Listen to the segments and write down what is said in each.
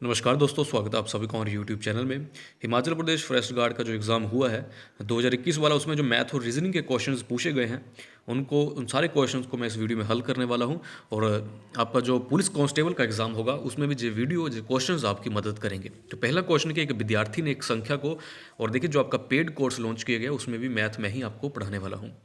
नमस्कार दोस्तों, स्वागत है आप सभी का हमारे यूट्यूब चैनल में। हिमाचल प्रदेश फॉरेस्ट गार्ड का जो एग्ज़ाम हुआ है 2021 वाला, उसमें जो मैथ और रीजनिंग के क्वेश्चंस पूछे गए हैं, उन सारे क्वेश्चंस को मैं इस वीडियो में हल करने वाला हूं। और आपका जो पुलिस कांस्टेबल का एग्ज़ाम होगा उसमें भी जो क्वेश्चंस आपकी मदद करेंगे। तो पहला क्वेश्चन कि एक विद्यार्थी ने एक संख्या को, और देखिए जो आपका पेड कोर्स लॉन्च किया गया उसमें भी मैथ में ही आपको पढ़ाने वाला हूँ।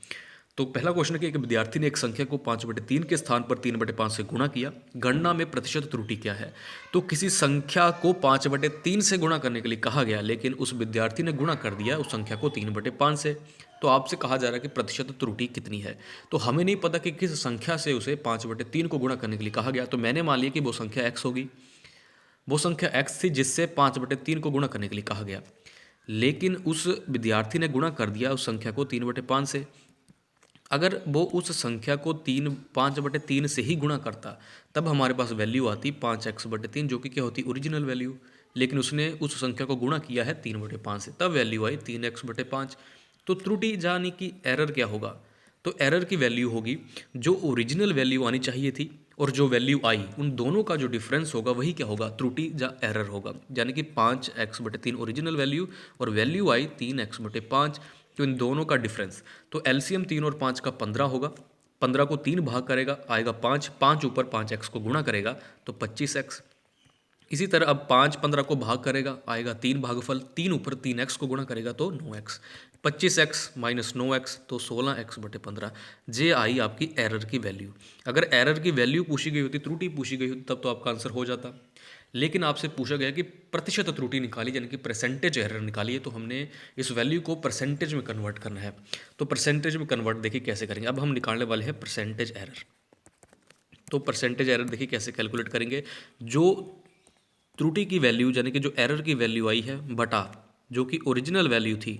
तो पहला क्वेश्चन है कि एक विद्यार्थी ने एक संख्या को 5/3 के स्थान पर 3/5 से गुणा किया। गणना में प्रतिशत त्रुटि क्या है? तो किसी संख्या को 5/3 से गुणा करने के लिए कहा गया, लेकिन उस विद्यार्थी ने गुणा कर दिया उस संख्या को 3/5 से। तो आपसे कहा जा रहा है कि प्रतिशत त्रुटि कितनी है। तो हमें नहीं पता कि किस संख्या से उसे 5/3 को गुणा करने के लिए कहा गया, तो मैंने मान लिया कि वो संख्या x होगी। वो संख्या x थी जिससे 5/3 को गुणा करने के लिए कहा गया, लेकिन उस विद्यार्थी ने गुणा कर दिया उस संख्या को 3/5 से। अगर वो उस संख्या को 5/3 से ही गुणा करता, तब हमारे पास वैल्यू आती 5x/3, जो कि क्या होती ओरिजिनल वैल्यू। लेकिन उसने उस संख्या को गुणा किया है 3/5 से, तब वैल्यू आई 3x/5। तो त्रुटि यानी कि एरर क्या होगा? तो एरर की वैल्यू होगी जो ओरिजिनल वैल्यू आनी चाहिए थी और जो वैल्यू आई, उन दोनों का जो डिफरेंस होगा वही क्या होगा? त्रुटि या एरर होगा। यानी कि 5x/3 ओरिजिनल वैल्यू और वैल्यू आई 3x/5, तो इन दोनों का डिफरेंस। तो एलसीएम 3 और 5 का 15 होगा। 15 को 3 भाग करेगा आएगा 5, 5 ऊपर 5x को गुणा करेगा तो 25x। इसी तरह अब 5 15 को भाग करेगा आएगा 3 भागफल, 3 ऊपर 3x को गुणा करेगा तो 9x। 25x माइनस 9x तो 16x/15। जे आई आपकी एरर की वैल्यू। अगर एरर की वैल्यू पूछी गई होती, त्रुटि पूछी गई होती, तब तो आपका आंसर हो जाता। लेकिन आपसे पूछा गया कि प्रतिशत त्रुटि निकाली, यानी कि परसेंटेज एरर निकालिए। तो हमने इस वैल्यू को परसेंटेज में कन्वर्ट करना है। तो परसेंटेज में कन्वर्ट देखिए कैसे करेंगे। अब हम निकालने वाले हैं परसेंटेज एरर। तो परसेंटेज एरर देखिए कैसे कैलकुलेट करेंगे। जो त्रुटि की वैल्यू यानी कि जो एरर की वैल्यू आई है बटा जो कि ओरिजिनल वैल्यू थी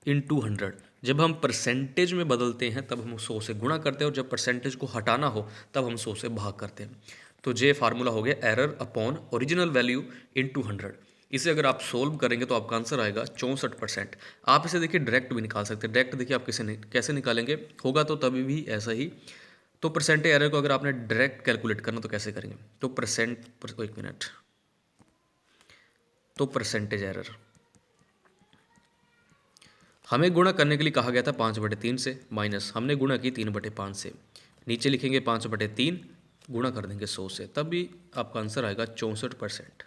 इन 200। जब हम परसेंटेज में बदलते हैं तब हम 100 से गुणा करते हैं, और जब परसेंटेज को हटाना हो तब हम 100 से भाग करते हैं। तो जे फार्मूला हो गया error upon original value in 200। इसे अगर आप सोल्व करेंगे तो आपका आंसर आएगा 64%। आप इसे देखिए डायरेक्ट भी निकाल सकते हैं। डायरेक्ट देखिए आप कैसे निकालेंगे, होगा तो तभी भी ऐसा ही। तो परसेंटेज एरर को अगर आपने डायरेक्ट कैलकुलेट करना तो कैसे करेंगे? तो एक मिनट। तो परसेंटेज एरर हमें गुणा करने के लिए कहा गया था 5/3 से, माइनस हमने गुणा की 3/5 से। नीचे लिखेंगे 5/3 गुणा कर देंगे 100 से, तब भी आपका आंसर आएगा 64%।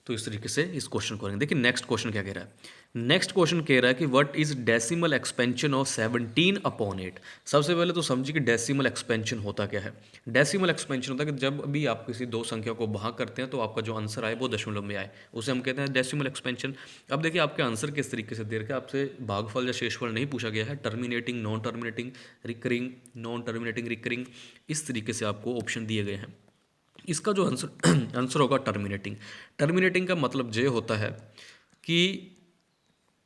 तो इस तरीके से इस क्वेश्चन को करेंगे। देखिए नेक्स्ट क्वेश्चन क्या कह रहा है। नेक्स्ट क्वेश्चन कह रहा है कि what is decimal expansion of 17/8। सबसे पहले तो समझिए कि डेसिमल एक्सपेंशन होता क्या है। डेसिमल एक्सपेंशन होता है कि जब भी आप किसी दो संख्या को भाग करते हैं तो आपका जो आंसर आए वो दशमलव में आए, उसे हम कहते हैं डेसिमल एक्सपेंशन। अब देखिए आपके आंसर किस तरीके से दे रखे, आपसे भागफल या शेषफल नहीं पूछा गया है। Terminating, non terminating, recurring, non terminating, recurring, इस तरीके से आपको ऑप्शन दिए गए हैं। इसका जो आंसर आंसर होगा टर्मिनेटिंग। टर्मिनेटिंग का मतलब ये होता है कि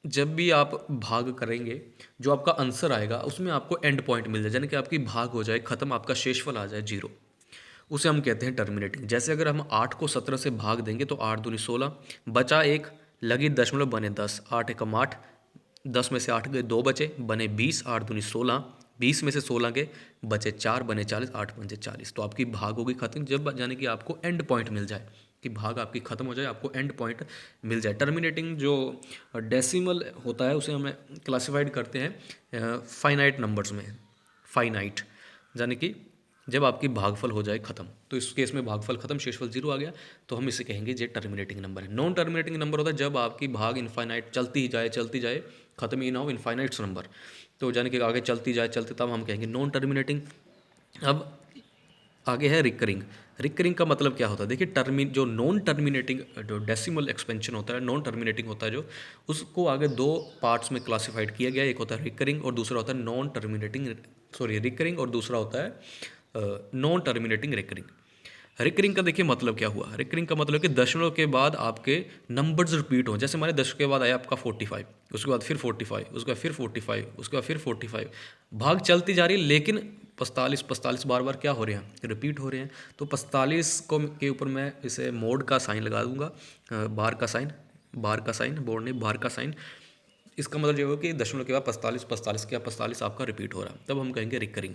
जब भी आप भाग करेंगे, जो आपका आंसर आएगा उसमें आपको एंड पॉइंट मिल जाए, यानी कि आपकी भाग हो जाए खत्म, आपका शेषफल आ जाए 0, उसे हम कहते हैं टर्मिनेटिंग। जैसे अगर हम 8 को 17 से भाग देंगे तो 8 दूनी 16, बचा एक, लगी दशमलव, बने 10, 8 एकम 8, 10 में से 8 गए 2 बचे, बने 20, 8 दूनी 16, 20 में से 16 गए बचे 4, बने 40, 8 पंजे 40। तो आपकी भाग होगी खत्म, जब यानी कि आपको एंड पॉइंट मिल जाए, कि भाग आपकी खत्म हो जाए, आपको एंड पॉइंट मिल जाए। टर्मिनेटिंग जो डेसिमल होता है उसे हमें क्लासिफाइड करते हैं फाइनाइट नंबर्स में। फाइनाइट यानी कि जब आपकी भागफल हो जाए खत्म, तो इस केस में भागफल खत्म, शेषफल 0 आ गया, तो हम इसे कहेंगे ये टर्मिनेटिंग नंबर है। नॉन टर्मिनेटिंग नंबर होता है जब आपकी भाग इनफाइनाइट चलती जाए, खत्म ही ना हो, इनफाइनाइट्स नंबर, तो यानी कि आगे चलती जाए, तब हम कहेंगे नॉन टर्मिनेटिंग। अब आगे है रिकरिंग। रिकरिंग का मतलब क्या होता है? देखिए जो नॉन टर्मिनेटिंग, जो डेसिमल एक्सपेंशन होता है, नॉन टर्मिनेटिंग होता है जो, उसको आगे दो पार्ट्स में क्लासिफाइड किया गया। एक होता है रिकरिंग और दूसरा होता है नॉन टर्मिनेटिंग, सॉरी रिकरिंग और दूसरा होता है नॉन टर्मिनेटिंग रिकरिंग। रिकरिंग का देखिए मतलब क्या हुआ। रिकरिंग का मतलब कि दशमलव के बाद आपके नंबर्स रिपीट हों। जैसे हमारे 10 के बाद आया आपका 45, उसके बाद फिर 45, उसके बाद फिर 45, उसके बाद फिर 45, भाग चलती जा रही है, लेकिन 45 45 बार बार क्या हो रहे हैं? रिपीट हो रहे हैं। तो 45 को के ऊपर मैं इसे मोड का साइन लगा दूंगा, बार का साइन, बोर्ड नहीं, बार का साइन। इसका मतलब ये होगा कि दशमलव के बाद 45 45 क्या 45 आपका रिपीट हो रहा है, तब हम कहेंगे रिकरिंग।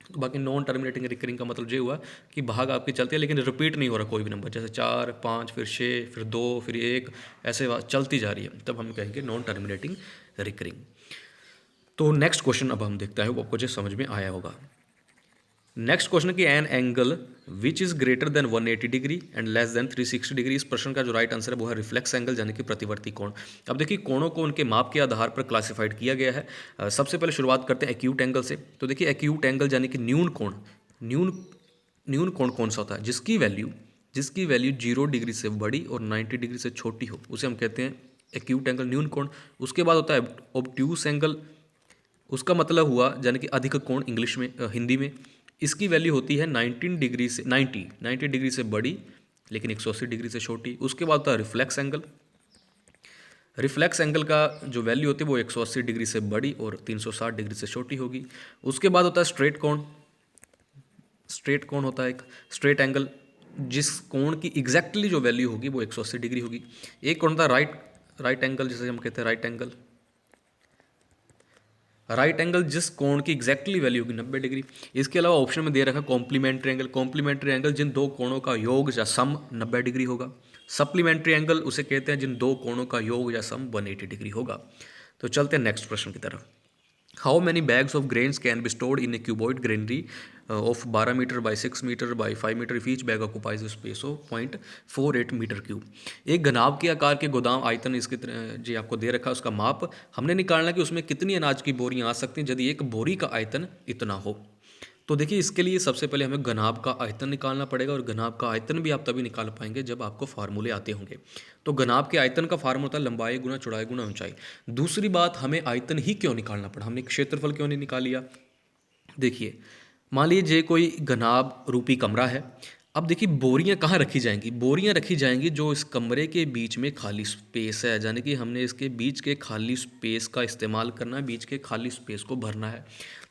बाकी नॉन टर्मिनेटिंग रिकरिंग का मतलब ये हुआ कि भाग आपकी चलती है लेकिन रिपीट नहीं हो रहा कोई भी नंबर, जैसे 4 5 फिर 6 फिर 2 फिर 1 ऐसे चलती जा रही है, तब हम कहेंगे नॉन टर्मिनेटिंग रिकरिंग। तो नेक्स्ट क्वेश्चन अब हम देखते हैं, वो आपको जो समझ में आया होगा। नेक्स्ट क्वेश्चन कि an angle which is greater than 180 degree and less than 360 degree. इस प्रश्न का जो राइट आंसर है वो है रिफ्लेक्स एंगल, यानी कि प्रतिवर्ती कोण। अब देखिए कोणों को उनके माप के आधार पर क्लासिफाइड किया गया है। सबसे पहले शुरुआत करते हैं एक्यूट एंगल से। तो देखिए एक्यूट एंगल यानी कि न्यून कोण, न्यून न्यून कोण कौन सा होता है, जिसकी वैल्यू 0 डिग्री से बड़ी और 90 डिग्री से छोटी हो, उसे हम कहते हैं एक्यूट एंगल, न्यून कोण। उसके बाद होता है ऑब्ट्यूस एंगल, उसका मतलब हुआ यानी कि अधिक कोण इंग्लिश में, हिंदी में। इसकी वैल्यू होती है 19 डिग्री से 90 डिग्री से बड़ी लेकिन 180 डिग्री से छोटी। उसके बाद होता है रिफ्लेक्स एंगल। रिफ्लेक्स एंगल का जो वैल्यू होती है वो 180 डिग्री से बड़ी और 360 डिग्री से छोटी होगी। उसके बाद होता है स्ट्रेट कोण। स्ट्रेट कोण होता है एक स्ट्रेट एंगल, जिस कोण की एग्जैक्टली जो वैल्यू होगी वो 180 डिग्री होगी। एक कोण होता है राइट एंगल, जिसे हम कहते हैं राइट एंगल। राइट एंगल जिस कोण की एग्जैक्टली वैल्यू होगी 90 डिग्री। इसके अलावा ऑप्शन में दे रखा कॉम्प्लीमेंट्री एंगल। कॉम्प्लीमेंट्री एंगल जिन दो कोणों का योग या सम 90 डिग्री होगा। सप्लीमेंट्री एंगल उसे कहते हैं जिन दो कोणों का योग या सम 180 डिग्री होगा। तो चलते हैं नेक्स्ट प्रश्न की तरफ। How many bags of grains can be stored in a cuboid granary of 12 metre by 6 metre by 5 metre if each bag occupies space of 0.48 metre cube. एक घनाभ के आकार के गोदाम आयतन इसके जी आपको दे रखा है, उसका माप हमने निकालना कि उसमें कितनी अनाज की बोरियां आ सकती हैं यदि एक बोरी का आयतन इतना हो। तो देखिए इसके लिए सबसे पहले हमें घनाभ का आयतन निकालना पड़ेगा, और घनाभ का आयतन भी आप तभी निकाल पाएंगे जब आपको फार्मूले आते होंगे। तो घनाभ के आयतन का फार्मूला होता है लंबाई गुना चौड़ाई गुना ऊंचाई। दूसरी बात, हमें आयतन ही क्यों निकालना पड़ा, हमने क्षेत्रफल क्यों नहीं निकाल लिया। देखिए मान लीजिए कोई घनाभ रूपी कमरा है। अब देखिए बोरियां कहाँ रखी जाएंगी, बोरियां रखी जाएंगी जो इस कमरे के बीच में खाली स्पेस है, यानी कि हमने इसके बीच के खाली स्पेस का इस्तेमाल करना है, बीच के खाली स्पेस को भरना है।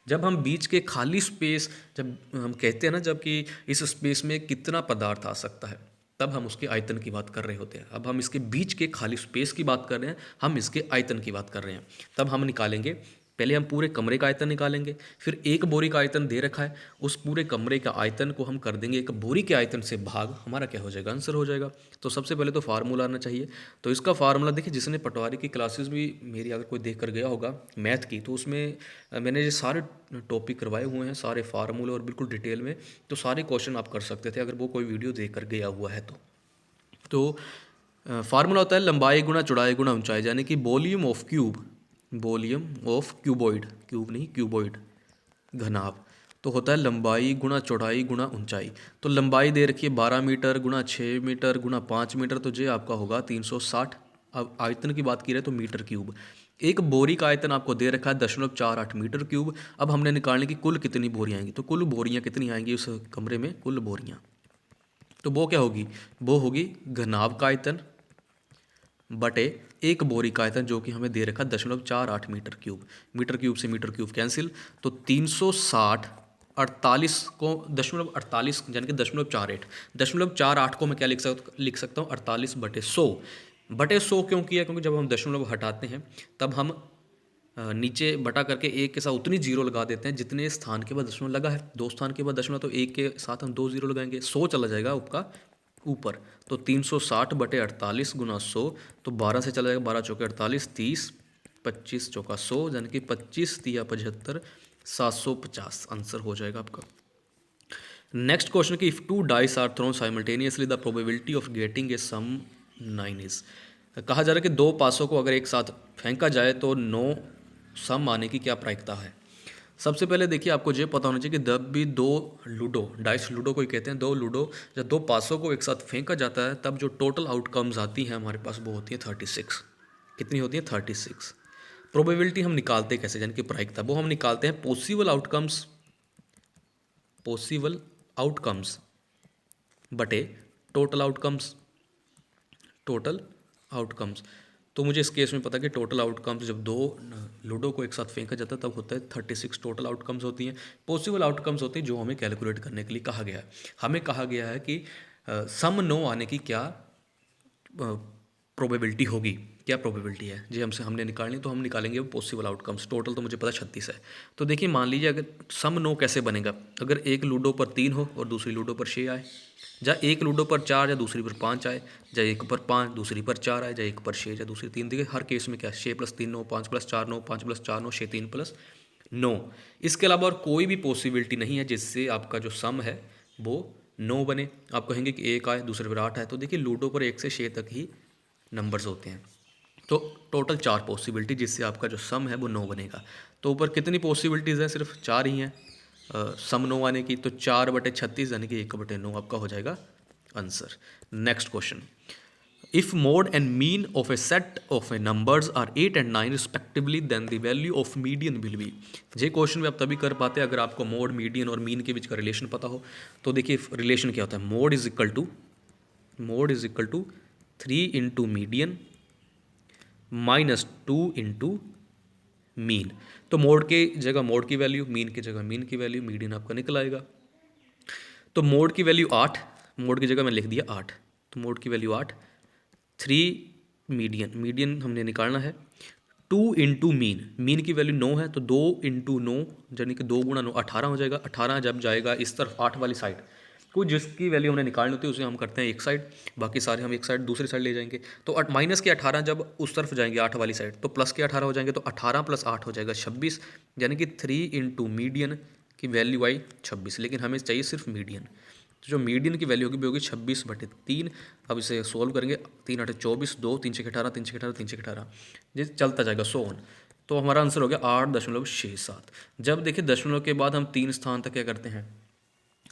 जब हम बीच के खाली स्पेस, जब हम कहते हैं ना जब कि इस स्पेस में कितना पदार्थ आ सकता है, तब हम उसके आयतन की बात कर रहे होते हैं। अब हम इसके बीच के खाली स्पेस की बात कर रहे हैं, हम इसके आयतन की बात कर रहे हैं। तब हम निकालेंगे, पहले हम पूरे कमरे का आयतन निकालेंगे, फिर एक बोरी का आयतन दे रखा है, उस पूरे कमरे का आयतन को हम कर देंगे एक बोरी के आयतन से भाग, हमारा क्या हो जाएगा, आंसर हो जाएगा। तो सबसे पहले तो फार्मूला आना चाहिए। तो इसका फार्मूला देखिए, जिसने पटवारी की क्लासेस भी मेरी अगर कोई देख कर गया होगा मैथ की, तो उसमें मैंने ये सारे टॉपिक करवाए हुए हैं, सारे फार्मूले और बिल्कुल डिटेल में। तो सारे क्वेश्चन आप कर सकते थे अगर वो कोई वीडियो देख कर गया हुआ है तो फार्मूला होता है लंबाई गुना चौड़ाई गुना ऊंचाई, यानी कि volume of cube, volume of cuboid, cube नहीं क्यूबॉइड घनाभ, तो होता है लंबाई गुना चौड़ाई गुना ऊंचाई। तो लंबाई दे रखी है 12 मीटर गुना 6 मीटर गुना 5 मीटर, तो ये आपका होगा 360। अब आयतन की बात की रहे तो मीटर क्यूब। एक बोरी का आयतन आपको दे रखा है 0.48 मीटर क्यूब। अब हमने निकालने की कुल कितनी बोरियां आएंगी, तो कुल बोरियां कितनी आएंगी उस कमरे में, कुल बोरियां, तो वो क्या होगी, वो होगी घनाभ का आयतन बटे एक बोरी का आयतन, जो कि हमें दे रखा 0.48 मीटर क्यूब। मीटर क्यूब से मीटर क्यूब कैंसिल, तो 360 48 को 0.48 यानी कि 0.48, 0.48 को मैं क्या लिख सकता हूँ 48 बटे 100। बटे 100 क्यों किया, क्योंकि जब हम दशमलव हटाते हैं तब हम नीचे बटा करके एक के साथ उतनी जीरो लगा देते हैं जितने स्थान के बाद दशमलव लगा है। 2 स्थान के बाद दशमलव, तो एक के साथ हम 2 जीरो लगाएंगे, 100 चला जाएगा आपका ऊपर। तो 360 बटे 48 गुना 100, तो 12 से चला जाएगा, 12 चौके 48, 30 25 चौका 100, यानी कि 25 तिया 75, 750 आंसर हो जाएगा आपका। नेक्स्ट क्वेश्चन कि if two dice are thrown simultaneously the probability of getting a sum 9 is. कहा जा रहा है कि दो पासों को अगर एक साथ फेंका जाए तो 9 सम आने की क्या प्रायिकता है। सबसे पहले देखिए आपको ये पता होना चाहिए कि जब भी दो लूडो, डाइस लूडो को ही कहते हैं, दो लूडो जब दो पासों को एक साथ फेंका जाता है तब जो टोटल आउटकम्स आती हैं हमारे पास वो होती है 36। कितनी होती है 36। प्रोबेबिलिटी हम निकालते कैसे, यानी कि प्रायिकता, वो हम निकालते हैं पॉसिबल आउटकम्स बटे टोटल आउटकम्स। तो मुझे इस केस में पता है कि टोटल आउटकम्स जब दो लूडो को एक साथ फेंका जाता है तब होता है 36 टोटल आउटकम्स होती हैं। पॉसिबल आउटकम्स होती हैं जो हमें कैलकुलेट करने के लिए कहा गया है। हमें कहा गया है कि सम 9 आने की क्या प्रोबेबिलिटी होगी। क्या प्रोबेबिलिटी है जी, हमने निकालनी, तो हम निकालेंगे पॉसिबल आउटकम्स। टोटल तो मुझे पता 36 है। तो देखिए मान लीजिए अगर सम नो कैसे बनेगा, अगर एक लूडो पर 3 हो और दूसरी लूडो पर 6 आए, या एक लूडो पर 4 या दूसरी पर 5 आए, या एक पर 5 दूसरी पर 4 आए, या एक पर 6 या दूसरी 3। देखिए हर केस में क्या है, 6 + 3 9, 5 + 4 9, 5 + 4 9, 6 3 + 9। इसके अलावा और कोई भी पॉसिबिलिटी नहीं है जिससे आपका जो सम है वो 9 बने। आप कहेंगे कि एक आए दूसरे पर 8 आए, तो देखिए लूडो पर 1 से 6 तक ही नंबर्स होते हैं। तो टोटल 4 पॉसिबिलिटी जिससे आपका जो सम है वो 9 बनेगा। तो ऊपर कितनी पॉसिबिलिटीज़ हैं, सिर्फ 4 ही हैं सम 9 आने की। तो 4/36 यानी कि 1/9 आपका हो जाएगा answer. Next question, if mode and mean of a set of a numbers are 8 and 9 respectively then the value of median will be. ये क्वेश्चन भी आप तभी कर पाते हैं अगर आपको मोड, मीडियन और मीन के बीच का रिलेशन पता हो। तो देखिए रिलेशन क्या होता है, mode is equal to 3 into median -2 into mean. तो मोड के जगह मोड की वैल्यू, मीन की जगह मीन की वैल्यू, मीडियन आपका निकल आएगा। तो मोड की वैल्यू 8, मोड की जगह मैं लिख दिया 8, तो मोड की वैल्यू 8, 3 मीडियन हमने निकालना है, 2 इंटू मीन की वैल्यू 9 है, तो 2 इंटू 9 यानी कि 2 × 9 18 हो जाएगा। 18 जब जाएगा इस तरफ 8 वाली साइड को, जिसकी वैल्यू हमने निकालनी होती है उसे हम करते हैं एक साइड, बाकी सारे हम एक साइड दूसरी साइड ले जाएंगे। तो माइनस के 18 जब उस तरफ जाएंगे 8 वाली साइड, तो प्लस के 18 हो जाएंगे, तो 18 + 8 हो जाएगा 26, यानी कि 3 इंटू मीडियन की वैल्यू आई 26। लेकिन हमें चाहिए सिर्फ मीडियन, तो जो मीडियन की वैल्यू होगी वो होगी 26/3। अब इसे सोल्व करेंगे, 3 8 24, 2 3 6 18, 3 6 18, 3 6 18, ये चलता जाएगा 100। तो हमारा आंसर हो गया 8.67। जब देखिए दशमलव के बाद हम 3 स्थान तक क्या करते हैं,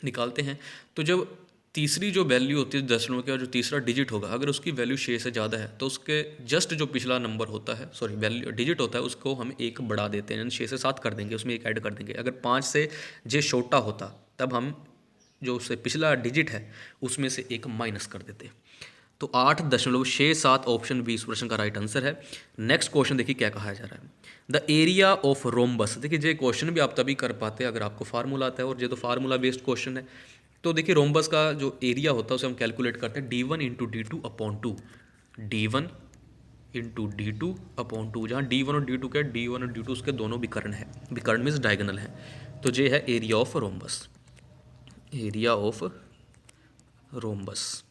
निकालते हैं, तो जब तीसरी जो वैल्यू होती है दशमलव के, जो तीसरा डिजिट होगा अगर उसकी वैल्यू 6 से ज़्यादा है, तो उसके जस्ट जो पिछला नंबर होता है, सॉरी वैल्यू डिजिट होता है, उसको हम एक बढ़ा देते हैं, 6 से 7 कर देंगे, उसमें एक ऐड कर देंगे। अगर 5 से जे छोटा होता तब हम जो उससे पिछला डिजिट है उसमें से एक माइनस कर देते। तो 8.67 ऑप्शन बी इस प्रश्न का राइट आंसर है। नेक्स्ट क्वेश्चन देखिए क्या कहा जा रहा है, द एरिया ऑफ रोम्बस। देखिए ये क्वेश्चन भी आप तभी कर पाते हैं अगर आपको फार्मूला आता है, और ये तो फार्मूला बेस्ड क्वेश्चन है। तो देखिए रोम्बस का जो एरिया होता है उसे हम कैलकुलेट करते हैं d1 × d2/2, d1 × d2/2, जहाँ d1 और d2 क्या है, d1 और d2 उसके दोनों विकर्ण है, विकर्ण मीन्स डायगोनल है। तो ये है area of rhombus, area of rhombus.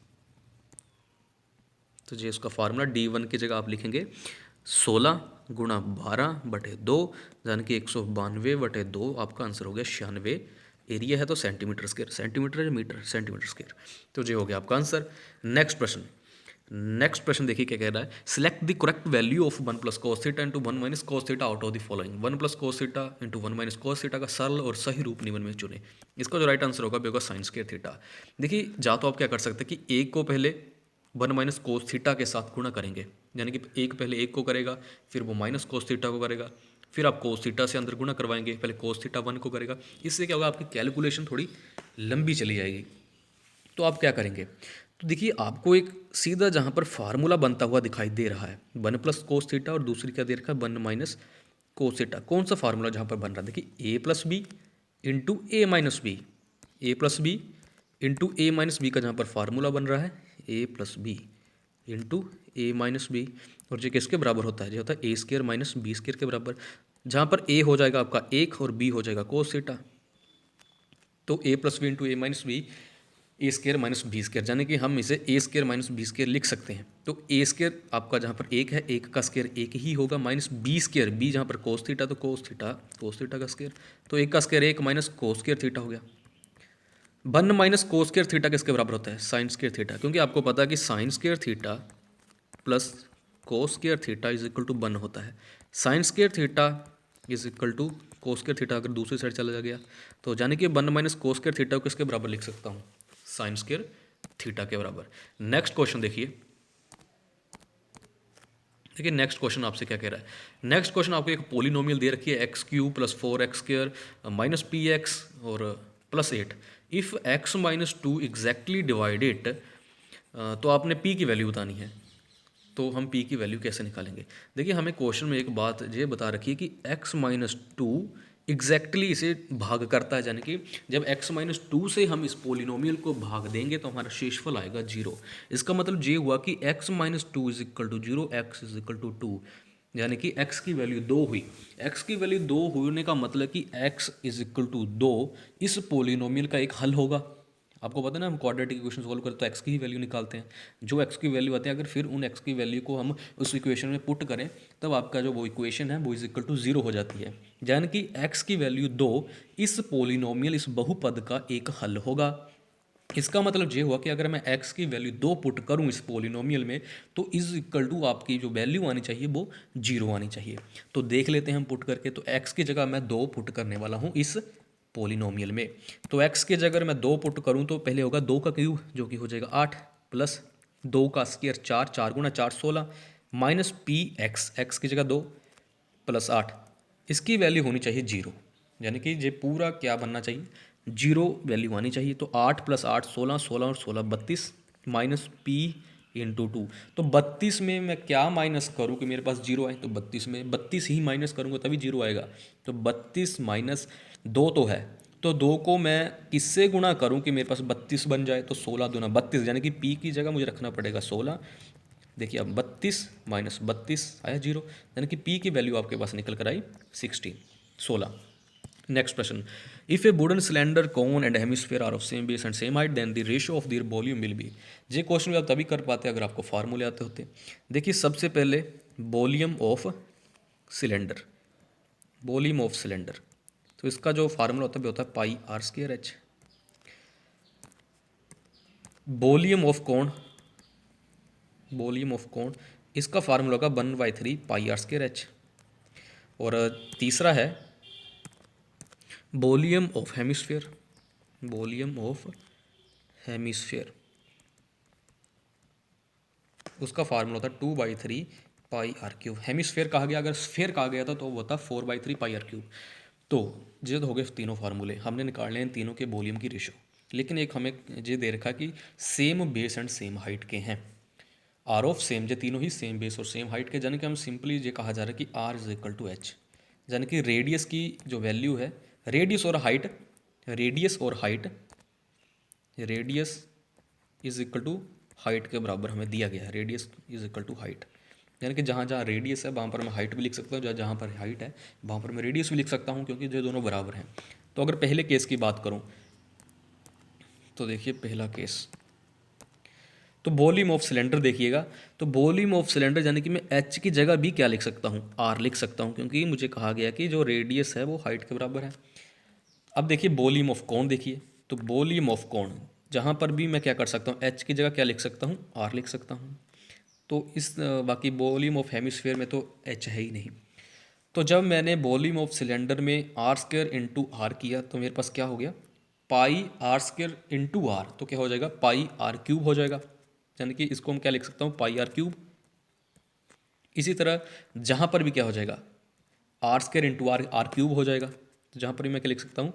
तो ये उसका फार्मूला, d1 की जगह आप लिखेंगे 16 × 12/2, यानी कि 192/2, आपका आंसर हो गया 96। एरिया है तो सेंटीमीटर स्क्वायर, सेंटीमीटर या मीटर, सेंटीमीटर स्क्वायर। तो ये हो गया आपका आंसर। नेक्स्ट प्रश्न देखिए क्या कह रहा है, select the correct value of 1 + cos θ × 1 - cos θ out of the following. 1 + cos θ × 1 - cos θ का सरल और सही रूप निम्न में चुने। इसका जो राइट आंसर होगा वो होगा sin² θ। देखिए जा तो आप क्या कर सकते हैं कि एक को पहले 1 - cos θ के साथ गुणा करेंगे, यानी कि एक पहले एक को करेगा, फिर वो -cos θ को करेगा, फिर आप cos θ से अंदर गुणा करवाएंगे, पहले cos θ 1 को करेगा। इससे क्या होगा, आपकी कैलकुलेशन थोड़ी लंबी चली जाएगी। तो आप क्या करेंगे, तो देखिए आपको एक सीधा जहाँ पर फार्मूला बनता हुआ दिखाई दे रहा है 1 + cos θ, और दूसरी क्या दे रखा है 1 - cos θ। कौन सा फार्मूला जहाँ पर बन रहा है, देखिए a + b × a - b, a + b × a - b का जहाँ पर फार्मूला बन रहा है a + b × a - b, और ये किसके बराबर होता है, ये होता है a² - b² के बराबर, जहाँ पर a हो जाएगा आपका 1 और b हो जाएगा cos θ। तो a + b × a - b, a² - b², यानी कि हम इसे a² - b² लिख सकते हैं। तो a² आपका जहाँ पर 1 है, 1 का स्क्वायर 1 ही होगा, -b², b जहाँ पर cos θ, तो cos θ का स्क्वायर, तो 1 का स्क्वायर 1 -cos² θ हो गया। 1 - cos² θ किसके बराबर होता है, sin² θ, क्योंकि आपको पता है कि sin² θ + cos² θ = 1 होता है। sin² θ = cos² θ अगर दूसरी साइड चला गया, तो यानी कि 1 - cos² θ को किसके बराबर लिख सकता हूँ, sin² θ के बराबर। नेक्स्ट क्वेश्चन देखिए नेक्स्ट क्वेश्चन आपसे क्या कह रहा है। नेक्स्ट क्वेश्चन आपको एक पोलिनोमियल दे रखी है x³ + 4x² - px और +8। इफ़ x - 2 एग्जैक्टली डिवाइडेड, तो आपने p की वैल्यू बतानी है। तो हम p की वैल्यू कैसे निकालेंगे, देखिए हमें क्वेश्चन में एक बात ये बता रखी है कि x - 2 एग्जैक्टली इसे भाग करता है, यानी कि जब x-2 से हम इस पोलिनोमियल को भाग देंगे तो हमारा शेषफल आएगा 0। इसका मतलब ये हुआ कि x-2 is equal to 0, x is equal to 2, यानी कि x की वैल्यू 2 हुई। x की वैल्यू 2 होने का मतलब कि x इज इक्वल टू 2 इस पोलिनोमियल का एक हल होगा। आपको पता है ना, हम क्वाड्रेटिक इक्वेशन सॉल्व करते तो x की ही वैल्यू निकालते हैं। जो x की वैल्यू आती है, अगर फिर उन x की वैल्यू को हम उस इक्वेशन में पुट करें तब आपका जो वो इक्वेशन है वो इज इक्वल टू 0 हो जाती है, यानी कि x की वैल्यू 2 इस पोलिनोमियल, इस बहुपद का एक हल होगा। इसका मतलब ये हुआ कि अगर मैं x की वैल्यू 2 पुट करूं इस पोलिनोमियल में तो इज इक्वल टू आपकी जो वैल्यू आनी चाहिए वो 0 आनी चाहिए। तो देख लेते हैं हम पुट करके। तो x की जगह मैं 2 पुट करने वाला हूं इस पोलिनोमियल में। तो x की जगह अगर मैं 2 पुट करूं तो पहले होगा 2 का क्यूब जो कि हो जाएगा 8, प्लस 2 का स्क्वायर 4, 4 गुना 4 16, माइनस पी एक्स की जगह 2 प्लस 8, इसकी वैल्यू होनी चाहिए 0, यानी कि ये पूरा क्या बनना चाहिए, 0 वैल्यू आनी चाहिए। तो 8 प्लस 8 16, 16 और 16 32, माइनस पी इंटू 2। तो 32 में मैं क्या माइनस करूँ कि मेरे पास 0 आए, तो 32 में 32 ही माइनस करूँगा तभी 0 आएगा। तो 32 माइनस 2 तो है, तो 2 को मैं किससे गुणा करूं कि मेरे पास 32 बन जाए, तो 16 दूना 32, यानी कि पी की जगह मुझे रखना पड़ेगा 16। देखिए अब 32 माइनस 32 आया 0, यानी कि पी की वैल्यू आपके पास निकल कर आई 16। Next question, if a wooden cylinder cone and hemisphere are of same base and same height then the ratio of their volume will be. ये क्वेश्चन भी आप तभी कर पाते अगर आपको फार्मूले आते होते। देखिए सबसे पहले volume of cylinder, volume of cylinder, तो इसका जो फार्मूला होता है वो होता है pi R square H. Volume of cone, volume of cone, इसका फार्मूला होगा 1/3 पाई आर स्क्वायर एच। और तीसरा है volume of hemisphere, volume of hemisphere, उसका फार्मूला होता है 2/3 पाई आर क्यूब। हेमिस्फीयर कहा गया, अगर स्फीयर कहा गया था तो वो होता 4/3 पाई आर क्यूब। तो ये तो हो गए तीनों फार्मूले, हमने निकालने हैं तीनों के वॉल्यूम की रेशो। लेकिन एक हमें ये दे रखा कि same base and same height के हैं, आर ऑफ सेम, ये तीनों ही सेम बेस और सेम हाइट के, यानी कि हम सिंपली ये कहा जा रहा है कि r is equal to h, यानी कि रेडियस की जो वैल्यू है, रेडियस और हाइट, रेडियस और height, radius is equal to height के बराबर हमें दिया गया है, radius is equal to height, यानी कि जहाँ जहाँ रेडियस है वहाँ पर मैं हाइट भी लिख सकता हूँ, जहाँ जहाँ पर हाइट है वहाँ पर मैं रेडियस भी लिख सकता हूँ, क्योंकि जो दोनों बराबर हैं। तो अगर पहले केस की बात करूँ तो देखिए पहला केस, तो वॉल्यूम ऑफ सिलेंडर देखिएगा, तो वॉल्यूम ऑफ सिलेंडर यानी कि मैं एच की जगह भी क्या लिख सकता हूँ, आर लिख सकता हूँ, क्योंकि मुझे कहा गया कि जो रेडियस है वो हाइट के बराबर है। अब देखिए वॉल्यूम ऑफ कोण देखिए, तो वॉल्यूम ऑफ कोण जहाँ पर भी मैं क्या कर सकता हूँ, एच की जगह क्या लिख सकता हूँ, आर लिख सकता हूँ। तो इस बाकी वॉल्यूम ऑफ हेमिस्फीयर में तो एच है ही नहीं। तो जब मैंने वॉल्यूम ऑफ सिलेंडर में आर स्क्वायर इंटू आर किया तो मेरे पास क्या हो गया, पाई आर स्क्वायर इंटू आर, तो क्या हो जाएगा, पाई आर क्यूब हो जाएगा, यानी कि इसको हम क्या लिख सकता हूँ, पाई आर क्यूब। इसी तरह जहाँ पर भी क्या हो जाएगा, r square into r, r cube हो जाएगा, तो जहाँ पर भी मैं क्या लिख सकता हूँ,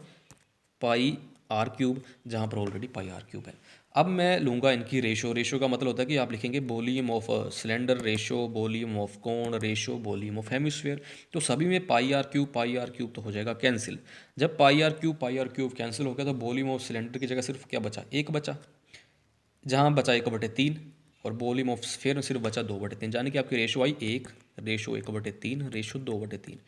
पाई आर क्यूब, जहाँ पर ऑलरेडी पाई आर क्यूब है। अब मैं लूँगा इनकी रेशो, रेशो का मतलब होता है कि आप लिखेंगे volume of cylinder ratio, volume of कोण रेशो, वॉल्यूम ऑफ हेमिस्फीयर। तो सभी में पाई आर क्यूब तो हो जाएगा कैंसिल। जब पाई आर क्यूब कैंसिल हो गया तो वॉल्यूम ऑफ सिलेंडर की जगह सिर्फ क्या बचा, एक बचा, जहाँ बचा 1/3, और वॉल्यूम ऑफ स्फीयर में सिर्फ बचा 2/3, यानी कि आपकी रेशो आई 1, रेशो 1/3, रेशो 2/3।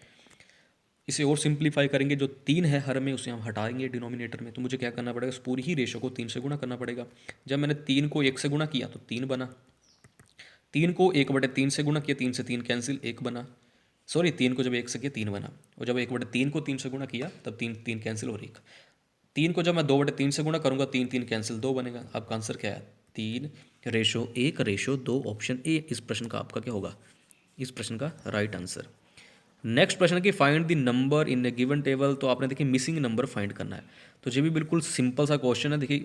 इसे और सिंप्लीफाई करेंगे, जो 3 है हर में उसे हम हटाएंगे डिनोमिनेटर में, तो मुझे क्या करना पड़ेगा, उस पूरी ही रेशो को 3 से गुणा करना पड़ेगा। जब मैंने 3 को 1 से गुणा किया तो 3 बना, 3 को 1/3 से गुणा किया, 3 से 3 कैंसिल, 1 बना, सॉरी 3 को जब 1 से किया 3 बना, और जब 1/3 को 3 से गुणा किया तब 3 3 कैंसिल और 1, 3 को जब मैं 2/3 से गुणा करूँगा 3 3 कैंसिल, 2 बनेगा। आपका आंसर क्या है, 3:1:2, ऑप्शन ए इस प्रश्न का आपका क्या होगा, इस प्रश्न का राइट आंसर। नेक्स्ट प्रश्न है कि find the number in A given table. तो आपने देखिए मिसिंग नंबर फाइंड करना है, तो ये भी बिल्कुल सिंपल सा क्वेश्चन है। देखिए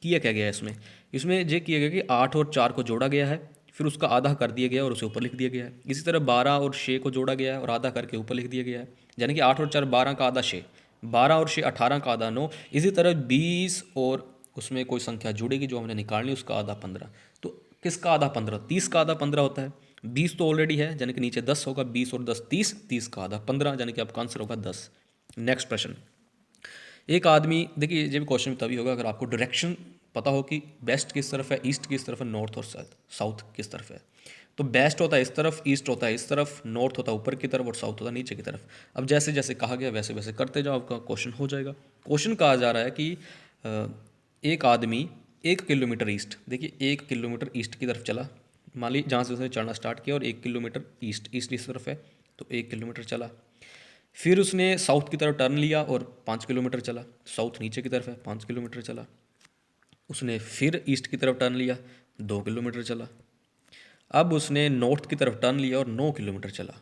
किया क्या गया है इसमें, इसमें ये किया गया कि 8 और 4 को जोड़ा गया है, फिर उसका आधा कर दिया गया और उसे ऊपर लिख दिया गया है। इसी तरह 12 और 6 को जोड़ा गया है और आधा करके ऊपर लिख दिया गया है, यानी कि 8 और 4 12 का आधा 6, 12 और 6 18 का आधा 9। इसी तरह 20 और उसमें कोई संख्या जुड़ेगी जो हमने निकालनी, उसका आधा 15। तो किसका आधा 15, 30 का आधा 15 होता है, 20 तो ऑलरेडी है यानी कि नीचे 10 होगा, 20 और 10 30, 30 का आधा 15, यानी कि आपका आंसर होगा 10। नेक्स्ट प्रश्न, एक आदमी, देखिए ये भी क्वेश्चन तभी होगा अगर आपको डायरेक्शन पता हो कि वेस्ट किस तरफ है, ईस्ट किस तरफ है, नॉर्थ और साउथ किस तरफ है। तो वेस्ट होता है इस तरफ, ईस्ट होता है इस तरफ, नॉर्थ होता है ऊपर की तरफ और साउथ होता है नीचे की तरफ। अब जैसे जैसे कहा गया वैसे वैसे करते जाओ, आपका क्वेश्चन हो जाएगा। क्वेश्चन कहा जा रहा है कि अ, एक आदमी 1 किलोमीटर ईस्ट, देखिए 1 किलोमीटर ईस्ट की तरफ चला, मान लीजिए जहाँ से उसने चढ़ना स्टार्ट किया, और 1 किलोमीटर ईस्ट ईस्ट इस तरफ है, तो 1 किलोमीटर चला। फिर उसने साउथ की तरफ टर्न लिया और 5 किलोमीटर चला, साउथ नीचे की तरफ है, 5 किलोमीटर चला। उसने फिर ईस्ट की तरफ टर्न लिया, 2 किलोमीटर चला। अब उसने नॉर्थ की तरफ टर्न लिया और 9 किलोमीटर चला,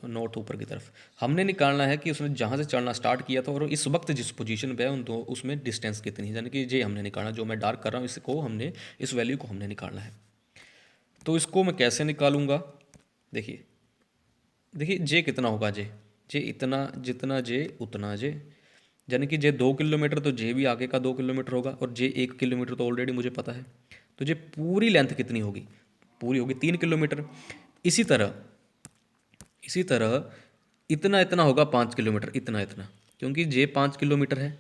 नॉर्थ ऊपर की तरफ। हमने निकालना है कि उसने जहाँ से चढ़ना स्टार्ट किया था और इस वक्त जिस पोजीशन पे है उन दो उसमें डिस्टेंस कितनी है, यानी कि ये हमने निकालना, जो मैं डार्क कर रहा हूँ इसको हमने, इस वैल्यू को हमने निकालना है। तो इसको मैं कैसे निकालूंगा, देखिए देखिए जे कितना होगा, जे इतना, जितना जे उतना जे, यानी कि जे 2 किलोमीटर तो जे भी आगे का 2 किलोमीटर होगा, और जे 1 किलोमीटर तो ऑलरेडी मुझे पता है। तो जे पूरी लेंथ कितनी होगी, पूरी होगी 3 किलोमीटर। इसी तरह इसी तरह इतना इतना होगा 5 किलोमीटर, इतना इतना, क्योंकि जे 5 किलोमीटर है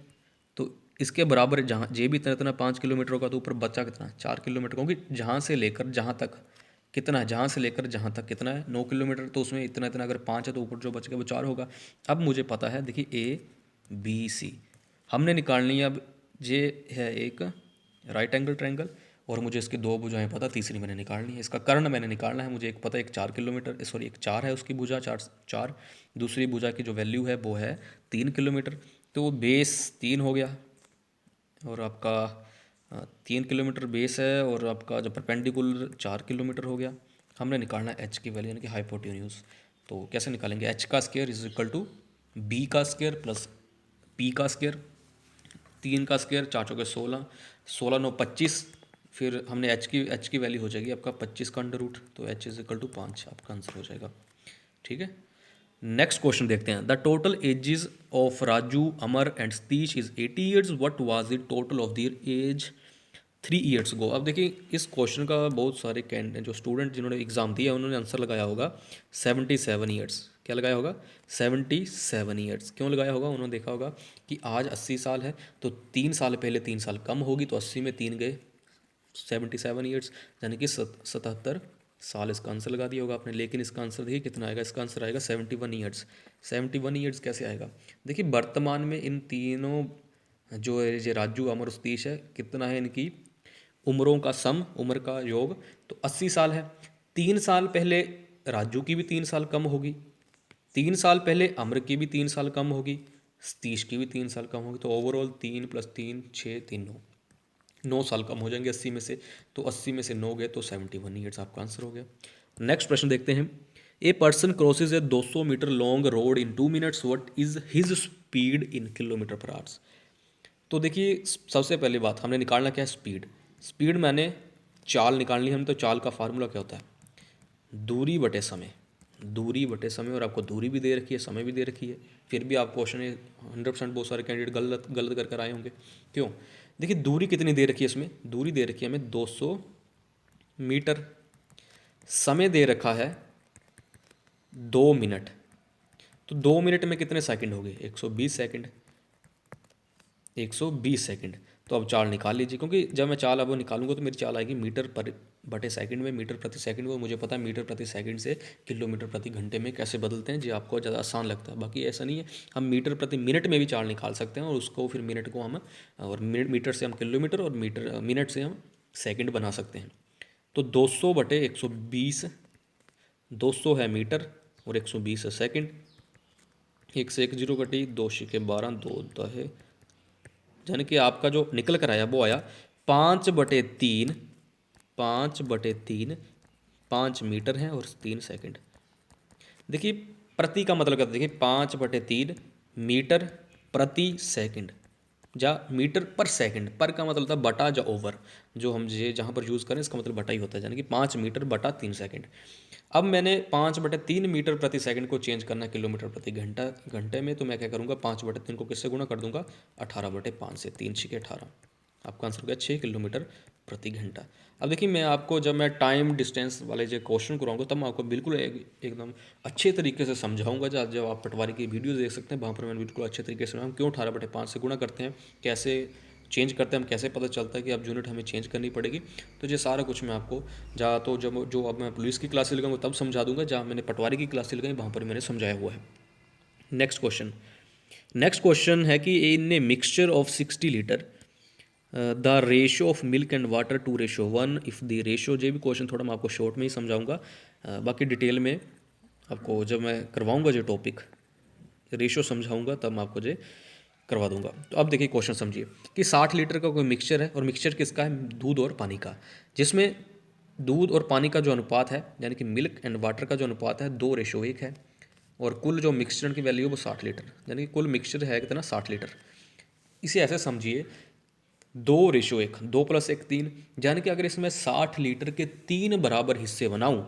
तो इसके बराबर जहाँ जे भी इतना इतना 5 किलोमीटर होगा, तो ऊपर बचा कितना, 4 किलोमीटर, क्योंकि जहाँ से लेकर जहाँ तक कितना है, जहाँ से लेकर जहाँ तक कितना है 9 किलोमीटर, तो उसमें इतना इतना अगर 5 है तो ऊपर जो बच गया वो 4 होगा। अब मुझे पता है, देखिए ABC हमने निकालनी है। अब जे है एक राइट एंगल ट्रायंगल, और मुझे इसकी दो भुजाएं पता, तीसरी मैंने निकालनी है, इसका कर्ण मैंने निकालना है। मुझे एक पता है, एक 4 किलोमीटर, सॉरी एक 4 है उसकी भुजा, चार चार, दूसरी भुजा की जो वैल्यू है वो है 3 किलोमीटर। तो बेस 3 हो गया, और आपका 3 किलोमीटर बेस है, और आपका जो परपेंडिकुलर 4 किलोमीटर हो गया। हमने निकालना है एच की वैल्यू, यानी कि हाइपोटेन्यूज। तो कैसे निकालेंगे, एच का square is equal to b का स्क्वायर प्लस पी का स्क्वायर, 3 का स्क्वायर, 4 चौके 16, 16 9 25। फिर हमने एच की वैल्यू हो जाएगी आपका 25 का अंडर रूट, तो एच इज इक्वल टू 5 आपका आंसर हो जाएगा। ठीक है, नेक्स्ट क्वेश्चन देखते हैं। The total ages of Raju, Amar and Satish is 80 years, what was the total of their age 3 years go. अब देखिए इस क्वेश्चन का बहुत सारे कैंडिडेट जो स्टूडेंट जिन्होंने एग्जाम दिया उन्होंने आंसर लगाया होगा 77 ईयर्स। क्या लगाया होगा, 77 ईयर्स। क्यों लगाया होगा, उन्होंने देखा होगा कि आज 80 साल है, तो 3 साल पहले 3 साल कम होगी, तो 80 में 3 गए, 77 ईयर्स, यानी कि 77 साल इसका आंसर लगा दिया होगा आपने। लेकिन इसका आंसर देखिए कितना आएगा, इसका आंसर आएगा 71 ईयर्स। 71 ईयर्स कैसे आएगा, देखिए वर्तमान में इन तीनों जो है, ये राजू अमर और सतीश है, कितना है इनकी उम्रों का सम, उम्र का योग, तो 80 साल है। 3 साल पहले राजू की भी 3 साल कम होगी, 3 साल पहले अमर की भी 3 साल कम होगी, सतीश की भी 3 साल कम होगी, तो ओवरऑल 3 + 3 6 3 9, 9 साल कम हो जाएंगे 80 में से। तो 80 में से 9 गए तो 71 ईयर्स आपका आंसर हो गया। नेक्स्ट प्रश्न देखते हैं। A person crosses a 200 metre long road in 2 minutes, what is his speed in kilometre per hours. तो देखिए सबसे पहली बात हमने निकालना क्या है, स्पीड। स्पीड मैंने चाल निकालनी है हम, तो चाल का फार्मूला क्या होता है, दूरी बटे समय, दूरी बटे समय। और आपको दूरी भी दे रखी है, समय भी दे रखी है, फिर भी आप क्वेश्चन 100% बहुत सारे कैंडिडेट गलत गलत कर कर आए होंगे। क्यों, देखिए दूरी कितनी दे रखी है इसमें, दूरी दे रखी है हमें 200 मीटर, समय दे रखा है 2 मिनट। तो 2 मिनट में कितने सेकंड हो गए, 120 सेकंड, 120 सेकंड। तो अब चाल निकाल लीजिए, क्योंकि जब मैं चाल अब निकालूंगा तो मेरी चाल आएगी मीटर पर बटे सेकंड में, मीटर प्रति सेकंड में। मुझे पता है मीटर प्रति सेकंड से किलोमीटर प्रति घंटे में कैसे बदलते हैं, जो आपको ज़्यादा आसान लगता है। बाकी ऐसा नहीं है, हम मीटर प्रति मिनट में भी चाल निकाल सकते हैं, और उसको फिर मिनट को हम, और मीटर से हम किलोमीटर, और मिनट से हम सेकंड बना सकते हैं। तो 200 बटे 120, 200 है मीटर और 120 है सेकंड। एक से एक जीरो कटी, 2 × 12, 2 दहे, यानी कि आपका जो निकल कर आया वो आया 5/3, 5/3, 5 मीटर है और 3 सेकंड। देखिए प्रति का मतलब क्या होता है, देखिए 5/3 मीटर प्रति सेकंड, या मीटर पर सेकंड, पर का मतलब होता है बटा या ओवर, जो हम ये जहाँ पर यूज़ करें इसका मतलब बटा ही होता है, यानी कि 5 मीटर बटा 3 सेकंड। अब मैंने 5/3 मीटर प्रति सेकंड को चेंज करना है किलोमीटर प्रति घंटा घंटे में, तो मैं क्या करूँगा, 5/3 को किससे गुणा कर दूंगा, 18/5 से, 3 × 6 = 18। आपका आंसर हो गया 6 किलोमीटर प्रति घंटा। अब देखिए मैं आपको जब मैं टाइम डिस्टेंस वाले जो क्वेश्चन कराऊंगा तब मैं आपको बिल्कुल एकदम अच्छे तरीके से समझाऊंगा। जब आप पटवारी की वीडियो देख सकते हैं वहाँ पर मैंने बिल्कुल अच्छे तरीके से हम क्यों 18/5 से गुणा करते हैं, कैसे चेंज करते हैं, हम कैसे पता चलता है कि अब यूनिट हमें चेंज करनी पड़ेगी। तो ये सारा कुछ मैं आपको जहाँ तो जब जो अब मैं पुलिस की क्लासेस लगाऊंगा तब समझा दूंगा, जहाँ मैंने पटवारी की क्लासेस लगाई वहाँ पर मैंने समझाया हुआ है। नेक्स्ट क्वेश्चन है कि in a mixture of 60 litre the ratio of milk and water 2:1 if the ratio. जो भी क्वेश्चन थोड़ा मैं आपको शॉर्ट में ही समझाऊंगा, बाकी डिटेल में आपको जब मैं करवाऊंगा जो टॉपिक रेशो समझाऊंगा तब मैं आपको जो करवा दूंगा। तो अब देखिए क्वेश्चन समझिए कि 60 लीटर का कोई मिक्सचर है और मिक्सचर किसका है, दूध और पानी का, जिसमें दूध और पानी का जो अनुपात है यानी कि मिल्क एंड वाटर का जो अनुपात है 2:1 है, और कुल जो मिक्सचर की वैल्यू है वो 60 लीटर, यानी कि कुल मिक्सचर है कितना 60 लीटर। इसे ऐसे समझिए 2:1, 2+1 3, यानी कि अगर इसमें 60 लीटर के 3 बराबर हिस्से बनाऊं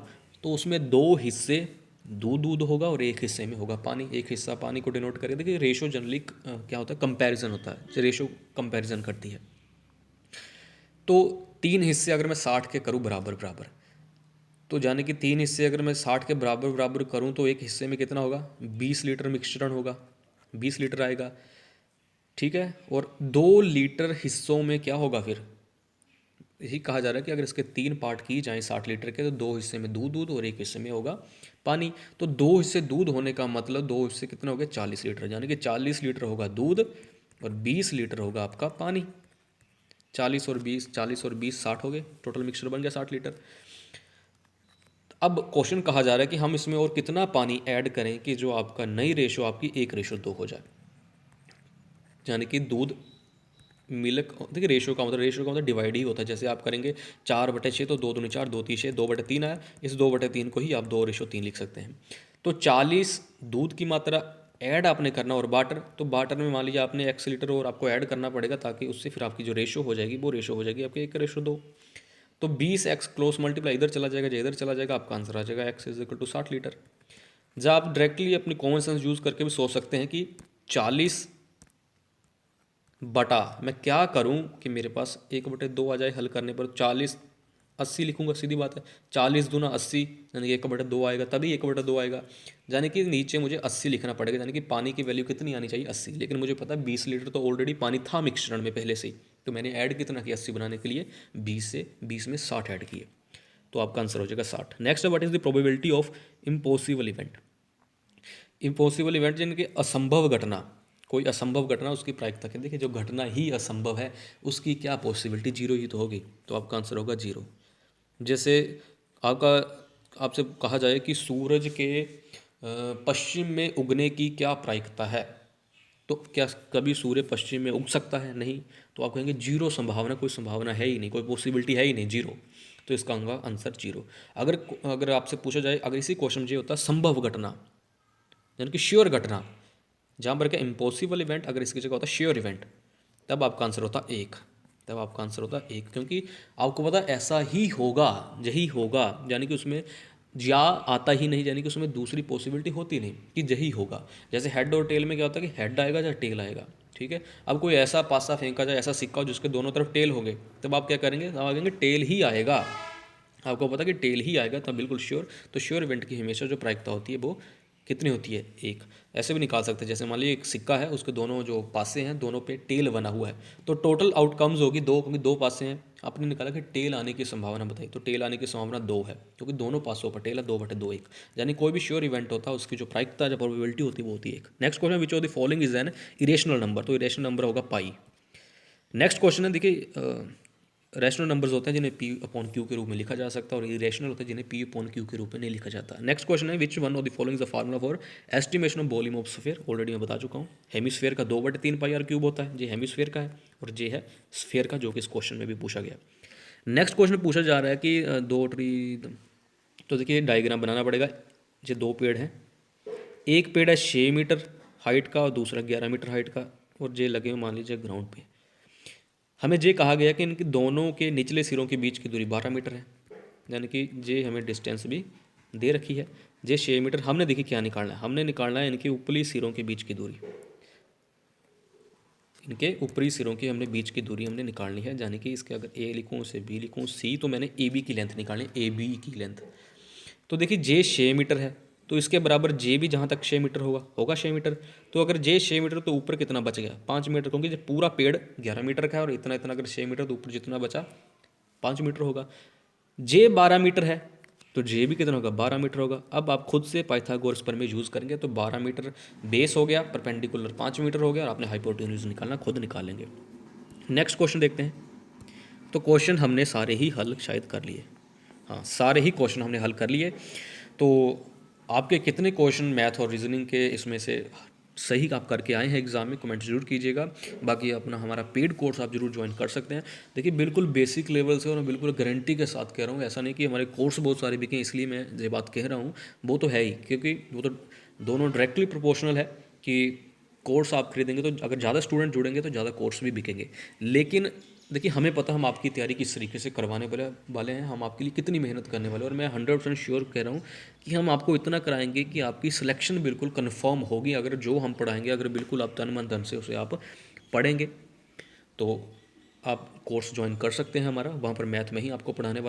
तो उसमें 2 हिस्से दूध होगा और एक हिस्से में होगा पानी, एक हिस्सा पानी को डिनोट करेगा। देखिए रेशो जनरली क्या होता है, कंपैरिजन होता है, रेशो कंपैरिजन करती है। तो 3 हिस्से अगर मैं 60 के करूँ बराबर बराबर, तो यानी कि 3 हिस्से अगर मैं 60 के बराबर बराबर करूँ तो एक हिस्से में कितना होगा, 20 लीटर मिश्रण होगा, 20 लीटर आएगा, ठीक है। और 2 लीटर हिस्सों में क्या होगा, फिर यही कहा जा रहा है कि अगर इसके 3 पार्ट किए जाएँ 60 लीटर के, तो 2 हिस्से में दूध और एक हिस्से में होगा पानी। तो 2 हिस्से दूध होने का मतलब 2 हिस्से कितने हो गए, 40 लीटर, यानी कि 40 लीटर होगा दूध और 20 लीटर होगा आपका पानी। 40 और 20 60 हो गए, टोटल मिक्सचर बन गया 60 लीटर। अब क्वेश्चन कहा जा रहा है कि हम इसमें और कितना पानी ऐड करें कि जो आपका नई रेशो आपकी 1:2 हो जाए, यानी कि दूध मिल्क। देखिए रेशो का मतलब डिवाइड ही होता है। जैसे आप करेंगे 4/6, तो 2×2=4, 2×3=6, 2/3 आया, इस 2/3 को ही आप 2:3 लिख सकते हैं। तो 40 दूध की मात्रा ऐड आपने करना और बाटर, तो बाटर में मान लीजिए आपने x लीटर और आपको ऐड करना पड़ेगा, ताकि उससे फिर आपकी जो रेशो हो जाएगी वो रेशो हो जाएगी आपकी 1:2। तो 20x क्लोज मल्टीप्लाई इधर चला जाएगा, इधर चला जाएगा, आपका आंसर आ जाएगा x = 60 लीटर। जब आप डायरेक्टली अपनी कॉमन सेंस यूज़ करके भी सोच सकते हैं कि 40 बटा मैं क्या करूं कि मेरे पास 1/2 आ जाए, हल करने पर 40 80 लिखूंगा, सीधी बात है, 40×2 = 80, यानी कि 1/2 आएगा, तभी 1/2 आएगा, यानी कि नीचे मुझे 80 लिखना पड़ेगा, यानी कि पानी की वैल्यू कितनी आनी चाहिए 80। लेकिन मुझे पता है 20 लीटर तो ऑलरेडी पानी था मिश्रण में पहले से ही, तो मैंने ऐड कितना किया 80 बनाने के लिए, 20 में 60 ऐड किए, तो आपका आंसर हो जाएगा 60। Next, what is the probability of impossible event. Impossible event यानी कि असंभव घटना, कोई असंभव घटना उसकी प्रायिकता क्या। देखिए जो घटना ही असंभव है उसकी क्या पॉसिबिलिटी, जीरो ही तो होगी, तो आपका आंसर होगा जीरो। जैसे आपका आपसे कहा जाए कि सूरज के पश्चिम में उगने की क्या प्रायिकता है, तो क्या कभी सूर्य पश्चिम में उग सकता है, नहीं, तो आप कहेंगे जीरो संभावना, कोई संभावना है ही नहीं, कोई पॉसिबिलिटी है ही नहीं, जीरो, तो इसका होगा आंसर जीरो। अगर अगर आपसे पूछा जाए, अगर इसी क्वेश्चन में ये होता है संभव घटना यानी कि श्योर घटना, जहाँ पर क्या इम्पॉसिबल इवेंट, अगर इसकी जगह होता श्योर इवेंट, तब आपका आंसर होता एक, तब आपका आंसर होता एक, क्योंकि आपको पता ऐसा ही होगा, यही होगा, यानी कि उसमें या आता ही नहीं, यानी कि उसमें दूसरी पॉसिबिलिटी होती नहीं कि यही होगा। जैसे हेड और टेल में क्या होता है कि हेड आएगा या टेल आएगा, ठीक है। अब कोई ऐसा पासा फेंका जाए, ऐसा सिक्का हो जिसके दोनों तरफ टेल हो गए, तब आप क्या करेंगे, आप कहेंगे टेल ही आएगा, आपको पता कि टेल ही आएगा, तब बिल्कुल श्योर। तो श्योर इवेंट की हमेशा जो प्रायिकता होती है वो कितनी होती है, एक। ऐसे भी निकाल सकते हैं, जैसे मान लीजिए एक सिक्का है, उसके दोनों जो पासे हैं दोनों पे टेल बना हुआ है, तो टोटल आउटकम्स होगी दो, क्योंकि दो पासे हैं, आपने निकाला कि टेल आने की संभावना बताई, तो टेल आने की संभावना 2 है, क्योंकि दोनों पासों पर टेल है, 2/2 1, यानी कोई भी श्योर इवेंट होता है उसकी जो प्रायिकता, जो प्रोबेबिलिटी होती है वो होती है एक। Next question, which of the following is an irrational number, तो इरेशनल नंबर होगा पाई। नेक्स्ट क्वेश्चन है, देखिए रैशनल नंबर्स होते हैं जिन्हें P/Q के रूप में लिखा जा सकता है, और इरेशनल होते हैं जिन्हें P/Q के रूप में नहीं लिखा जाता। नेक्स्ट क्वेश्चन है, which one of the following is the formula for estimation of volume of sphere. Already मैं बता चुका हूँ, हेमिस्फीयर का 2/3πr³ होता है, ये हेमिस्फीयर का है, और ये है स्फीयर का, जो कि इस क्वेश्चन में भी पूछा गया। नेक्स्ट क्वेश्चन पूछा जा रहा है कि दो ट्री, तो देखिए डायग्राम बनाना पड़ेगा। ये दो पेड़ हैं, एक पेड़ है 6 मीटर हाइट का और दूसरा 11 मीटर हाइट का, और ये लगे हुए मान लीजिए ग्राउंड पे। हमें ये कहा गया कि इनके दोनों के निचले सिरों के बीच की दूरी 12 मीटर है, यानी कि ये हमें डिस्टेंस भी दे रखी है। ये 6 मीटर, हमने देखिए क्या निकालना है, हमने निकालना है इनके ऊपरी सिरों के बीच की दूरी, इनके ऊपरी सिरों की हमने बीच की दूरी हमने निकालनी है, यानी कि इसके अगर ए लिखूँ, इसे बी लिखूँ, सी, तो मैंने ए बी की लेंथ निकालनी है, ए बी की लेंथ। तो देखिए जे 6 मीटर है, तो इसके बराबर जे भी जहाँ तक 6 मीटर होगा 6 मीटर। तो अगर जे 6 मीटर तो ऊपर कितना बच गया 5 मीटर, क्योंकि जब पूरा पेड़ 11 मीटर का है और इतना इतना अगर 6 मीटर तो ऊपर जितना बचा 5 मीटर होगा। जे 12 मीटर है तो जे भी कितना होगा 12 मीटर होगा। अब आप खुद से पाइथागोरस प्रमेय यूज़ करेंगे तो 12 मीटर बेस हो गया, परपेंडिकुलर 5 मीटर हो गया, और आपने हाइपोटेन्यूज निकालना खुद निकालेंगे। नेक्स्ट क्वेश्चन देखते हैं। तो क्वेश्चन हमने सारे ही हल शायद कर लिए, हाँ सारे ही क्वेश्चन हमने हल कर लिए। तो आपके कितने क्वेश्चन मैथ और रीजनिंग के इसमें से सही आप करके आए हैं एग्जाम में, कमेंट जरूर कीजिएगा। बाकी अपना हमारा पेड कोर्स आप जरूर ज्वाइन कर सकते हैं। देखिए बिल्कुल बेसिक लेवल से, और मैं बिल्कुल गारंटी के साथ कह रहा हूँ, ऐसा नहीं कि हमारे कोर्स बहुत सारे बिके इसलिए मैं ये बात कह रहा हूँ, वो तो है ही, क्योंकि वो तो दोनों डायरेक्टली प्रोपोर्शनल है कि कोर्स आप खरीदेंगे तो अगर ज़्यादा स्टूडेंट जुड़ेंगे तो ज़्यादा कोर्स भी बिकेंगे। लेकिन देखिए हमें पता हम आपकी तैयारी किस तरीके से करवाने वाले हैं, हम आपके लिए कितनी मेहनत करने वाले हैं, और मैं 100% श्योर कह रहा हूँ कि हम आपको इतना कराएंगे कि आपकी सिलेक्शन बिल्कुल कन्फर्म होगी, अगर जो हम पढ़ाएंगे अगर बिल्कुल आप तन मन धन से उसे आप पढ़ेंगे। तो आप कोर्स ज्वाइन कर सकते हैं हमारा, वहाँ पर मैथ में ही आपको पढ़ाने वाला